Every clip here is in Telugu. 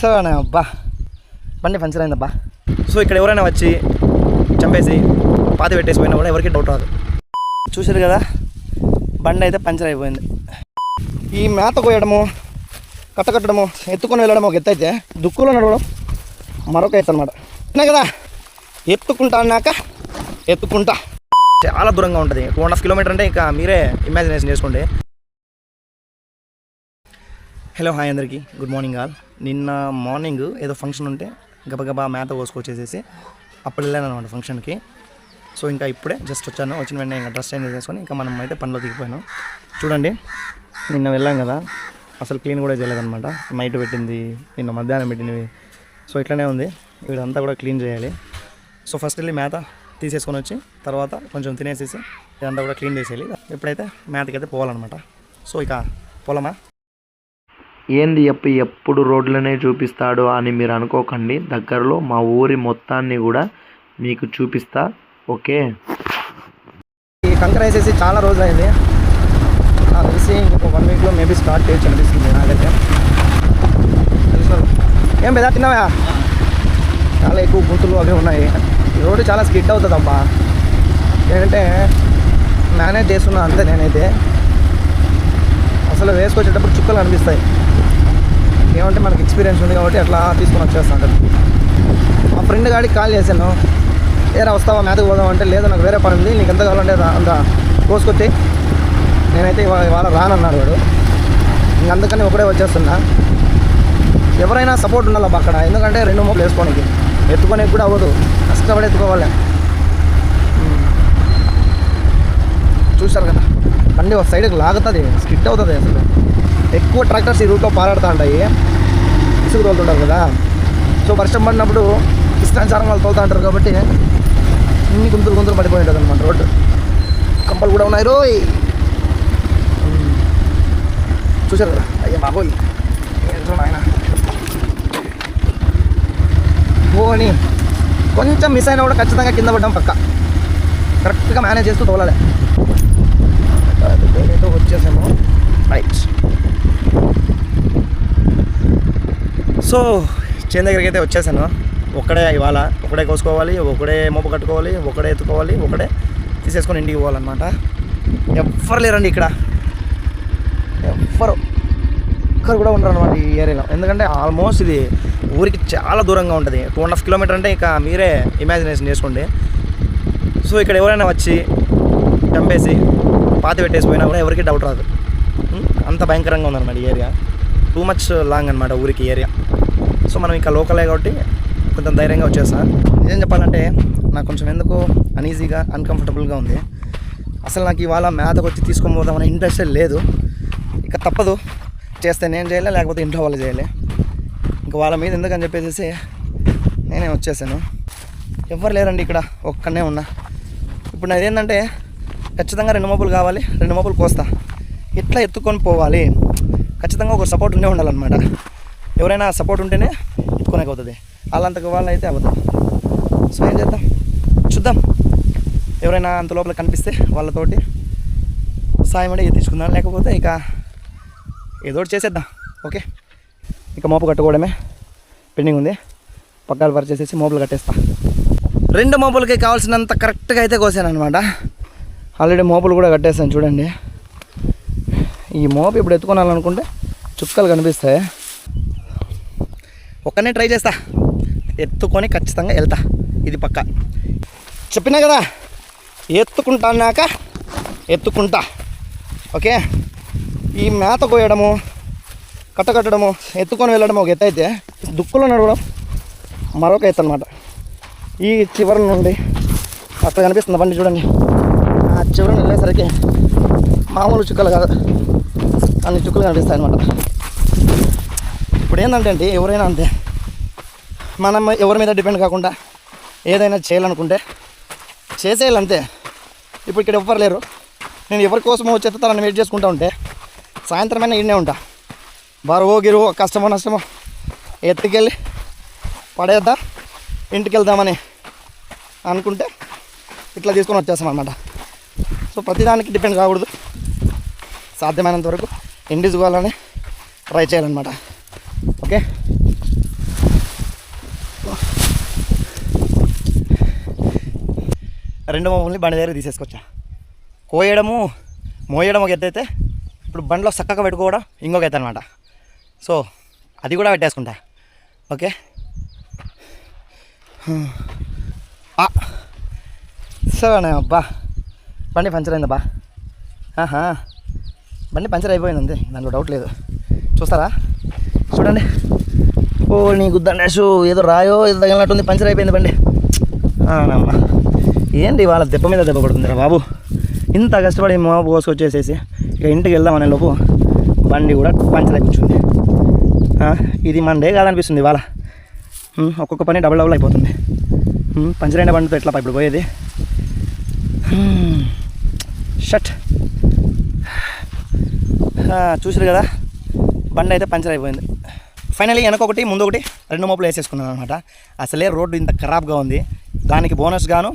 సోనే అబ్బా బండి పంచర్ అయిందబ్బా. సో ఇక్కడ ఎవరైనా వచ్చి చంపేసి పాతి పెట్టేసిపోయినా కూడా ఎవరికి డౌట్ రాదు. చూసారు కదా, బండి అయితే పంచర్ అయిపోయింది. ఈ మేత కోయడము, కట్టకట్టడము, ఎత్తుకొని వెళ్ళడం ఒక ఎత్తు అయితే దుక్కులో నడవడం మరొక ఎత్తు అనమాట. అంతే కదా, ఎత్తుకుంటా అన్నాక ఎత్తుకుంటా చాలా దూరంగా ఉంటుంది. 2.5 కిలోమీటర్ అంటే ఇంకా మీరే ఇమాజినేషన్ చేసుకోండి. హలో హాయ్ అందరికీ, గుడ్ మార్నింగ్ ఆల్. నిన్న మార్నింగ్ ఏదో ఫంక్షన్ ఉంటే గబగబా మేత కోసుకొచ్చేసేసి అప్పుడు వెళ్ళాను అనమాట ఫంక్షన్కి. సో ఇంకా ఇప్పుడే జస్ట్ వచ్చాను. వచ్చిన వెంటనే ఇంకా డ్రెస్ చేంజ్ చేసుకొని ఇంకా మనం అయితే పనిలో దిగిపోయాను. చూడండి, నిన్న వెళ్ళాం కదా, అసలు క్లీన్ కూడా చేయలేదన్నమాట. నైట్ పెట్టింది, నిన్న మధ్యాహ్నం పెట్టినవి. సో ఇట్లనే ఉంది, వీడంతా కూడా క్లీన్ చేయాలి. సో ఫస్ట్ వెళ్ళి మేత తీసేసుకొని వచ్చి తర్వాత కొంచెం తినేసేసి ఇదంతా కూడా క్లీన్ చేసేయాలి. ఇప్పుడైతే మేతకైతే పోవాలన్నమాట. సో ఇక పోలమా. ఏంది ఎప్పుడు రోడ్లనే చూపిస్తాడు అని మీరు అనుకోకండి. దగ్గరలో మా ఊరి మొత్తాన్ని కూడా మీకు చూపిస్తా. ఓకే, ఈ కంకర వేసేసి చాలా రోజులు అయింది. నాకు తెలిసి ఇంకొక 1 వీక్లో మేబీ స్టార్ట్ చేయొచ్చు అనిపిస్తుంది నాకైతే. ఏం పెద్ద తిన్నావా? చాలా ఎక్కువ గుంతులు అవి ఉన్నాయి. ఈ రోడ్డు చాలా స్కిడ్ అవుతుంది అబ్బా. ఏంటంటే మేనేజ్ చేస్తున్నా అంతే నేనైతే. అసలు వేసుకొచ్చేటప్పుడు చుక్కలు అనిపిస్తాయి. ఏమంటే మనకి ఎక్స్పీరియన్స్ ఉంది కాబట్టి అట్లా తీసుకొని వచ్చేస్తాను. మా ఫ్రెండ్ గాడికి కాల్ చేశాను, ఏరా వస్తావా మేతకు పోదాం అంటే, లేదు నాకు వేరే పని ఉంది, నీకు ఎంత కావాలంటే అంత కోసుకొచ్చి, నేనైతే ఇవాళ రానన్నాడు వాడు. ఇంక అందుకని ఒకడే వచ్చేస్తున్నా. ఎవరైనా సపోర్ట్ ఉండాలబ్బా అక్కడ, ఎందుకంటే 2 మోపులు వేసుకోనికి ఎత్తుకోనికి కూడా అవ్వదు, కష్టపడి ఎత్తుకోవాలి. చూస్తారు కదా, బండి ఒక సైడ్కి లాగుతుంది, స్కిడ్ అవుతుంది. అసలు ఎక్కువ ట్రాక్టర్స్ ఈ రూట్లో పారాడుతూ ఉంటాయి, ఇసుకు తోలుతుంటారు కదా. సో వర్షం పడినప్పుడు ఇష్టానుసారం వాళ్ళు తోలుతూ ఉంటారు కాబట్టి ఇన్ని గుంతులు పడిపోయి ఉంటుంది అనమాట. రోడ్డు కంపలు కూడా ఉన్నాయి రోయ్. చూసారు కదా, అయ్యా బాబోయ్ ఆయన పోని కొంచెం మిస్ అయినా కూడా ఖచ్చితంగా కింద పడ్డాం. పక్క కరెక్ట్గా మేనేజ్ చేస్తూ తోలాలి. ఏదో వచ్చేసాము రైట్. సో చేను దగ్గరికి అయితే వచ్చేసాను. ఒక్కడే ఇవాళ ఒకడే కోసుకోవాలి, ఒకడే మోపు కట్టుకోవాలి, ఒకడే ఎత్తుకోవాలి, ఒకడే తీసేసుకొని ఇంటికి పోవాలన్నమాట. ఎవ్వరు లేరండి ఇక్కడ, ఒక్కరు కూడా ఉండరు అనమాట ఈ ఏరియాలో. ఎందుకంటే ఆల్మోస్ట్ ఇది ఊరికి చాలా దూరంగా ఉంటుంది. 2.5 కిలోమీటర్ అంటే ఇంకా మీరే ఇమాజినేషన్ చేసుకోండి. సో ఇక్కడ ఎవరైనా వచ్చి చంపేసి పాతి పెట్టేసిపోయినా కూడా ఎవరికి డౌట్ రాదు. అంత భయంకరంగా ఉందన్నమాట ఈ ఏరియా. టూ మచ్ లాంగ్ అనమాట ఊరికి ఏరియా. సో మనం ఇంకా లోకలే కాబట్టి కొంచెం ధైర్యంగా వచ్చేస్తాను. నిజం చెప్పాలంటే నాకు కొంచెం ఎందుకో అన్ఈజీగా, అన్కంఫర్టబుల్గా ఉంది. అసలు నాకు ఇవాళ మేతకు వచ్చి తీసుకొని పోదామనే ఇంట్రెస్ట్ లేదు. ఇక తప్పదు, చేస్తే నేను చేయాలి, లేకపోతే ఇంట్లో వాళ్ళు చేయాలి. ఇంక వాళ్ళ మీద ఎందుకని చెప్పేసి నేనే వచ్చేసాను. ఎవ్వరు లేరండి ఇక్కడ, ఒక్కనే ఉన్నా. ఇప్పుడు నాది ఏంటంటే ఖచ్చితంగా 2 మోపులు కావాలి, 2 మోపులు కోస్తా. ఎట్లా ఎత్తుకొని పోవాలి, ఖచ్చితంగా ఒక సపోర్ట్ ఉండే ఉండాలన్నమాట. ఎవరైనా సపోర్ట్ ఉంటేనే ఎత్తుకోనేకి అవుతుంది, వాళ్ళంతకు వాళ్ళు అయితే అవ్వదు. సో ఏం చేద్దాం, చూద్దాం. ఎవరైనా అంత లోపల కనిపిస్తే వాళ్ళతోటి సాయం అడిగి తీసుకుందాం, లేకపోతే ఇక ఏదో ఒకటి చేసేద్దాం. ఓకే, ఇక మోపు కట్టుకోవడమే పెండింగ్ ఉంది. పగ్గాలు పరిచేసేసి మోపులు కట్టేస్తా. 2 మోపులకి కావాల్సినంత కరెక్ట్గా అయితే కోసాను అనమాట. ఆల్రెడీ మోపులు కూడా కట్టేస్తాను చూడండి. ఈ మోపు ఇప్పుడు ఎత్తుకోవాలనుకుంటే చుక్కలు కనిపిస్తాయి. ఒక్కనే ట్రై చేస్తా, ఎత్తుకొని ఖచ్చితంగా వెళ్తా, ఇది పక్క. చెప్పినా కదా, ఎత్తుకుంటా అన్నాక ఎత్తుకుంటా. ఓకే, ఈ మేత కోయడము, కట్టకట్టడము, ఎత్తుకొని వెళ్ళడం ఒక ఎత్తు అయితే దుక్కులో నడవడం మరొక ఎత్తు అనమాట. ఈ చివరి నుండి అక్కడ కనిపిస్తుంది బండి చూడండి, ఆ చివరిని వెళ్ళేసరికి మామూలు చుక్కలు కాదు, అన్ని చుక్కలు కనిపిస్తాయి అనమాట. ఇప్పుడు ఏంటంటే అండి, ఎవరైనా అంతే, మనం ఎవరి మీద డిపెండ్ కాకుండా ఏదైనా చేయాలనుకుంటే చేసేయాలంతే. ఇప్పుడు ఇక్కడ ఎవ్వరు లేరు, నేను ఎవరి కోసమో వచ్చేస్తానని వెయిట్ చేసుకుంటా ఉంటే సాయంత్రమైనా ఇన్నే ఉంటా. బరువు గిరువు కష్టమో నష్టమో ఎత్తుకెళ్ళి పడేద్దాం, ఇంటికి వెళ్దామని అనుకుంటే ఇట్లా తీసుకొని వచ్చేస్తాం అనమాట. సో ప్రతిదానికి డిపెండ్ కాకూడదు, సాధ్యమైనంత వరకు ఇండివిజువల్గానే ట్రై చేయాలన్నమాట. ఓకే, రెండు మోపుల్ని బండి దగ్గర తీసేసుకొచ్చా. కోయడము మోయడం ఒక ఎత్తు అయితే, ఇప్పుడు బండిలో చక్కగా పెట్టుకోవడం ఇంకొక ఎత్తు అనమాట. సో అది కూడా పెట్టేసుకుంటా. ఓకే, సరే అబ్బా, బండి పంచర్ అయిందబ్బా. బండి పంచర్ అయిపోయింది అంతే, దాంట్లో డౌట్ లేదు. చూస్తారా, చూడండి. ఓ నీ గుద్దండి షూ, ఏదో రాయో ఏదో తగిలినట్టుంది, పంచర్ అయిపోయింది బండి. అమ్మా, ఏంటి వాళ్ళ దెబ్బ మీద దెబ్బ పడుతుందిరా బాబు. ఇంత కష్టపడి మోపు కోసుకొచ్చేసేసి ఇక ఇంటికి వెళ్దామనే లోపు బండి కూడా పంచర్ అయిపోతుంది. ఇది మన డే కాదనిపిస్తుంది ఇవాళ. ఒక్కొక్క పని డబుల్ అయిపోతుంది. పంచర్ అయిన బండితో ఎట్లా ఇప్పుడు పోయేది. షట్, చూసారు కదా, బండి అయితే పంచర్ అయిపోయింది. ఫైనలీ వెనకొకటి ముందు ఒకటి రెండు మోపులు వేసేసుకున్నాను అనమాట. అసలే రోడ్డు ఇంత ఖరాబ్గా ఉంది, దానికి బోనస్ గాను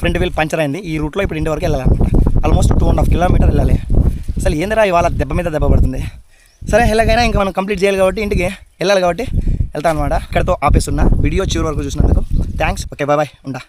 ఫ్రంట్ వీల్ పంచర్ అయింది. ఈ రూట్లో ఇప్పుడు ఇంటి వరకు వెళ్ళాలన్నమాట. ఆల్మోస్ట్ 2.5 కిలోమీటర్ వెళ్ళాలి. అసలు ఏందిరా ఇవాళ దెబ్బ మీద దెబ్బ పడుతుంది. సరే, ఎలాగైనా ఇంకా మనం కంప్లీట్ చేయాలి కాబట్టి, ఇంటికి వెళ్ళాలి కాబట్టి వెళ్తాను అనమాట. ఇక్కడితో ఆపేస్తున్నా. వీడియో చివరి వరకు చూసినందుకు థ్యాంక్స్. ఓకే, బాయ్, ఉంటా.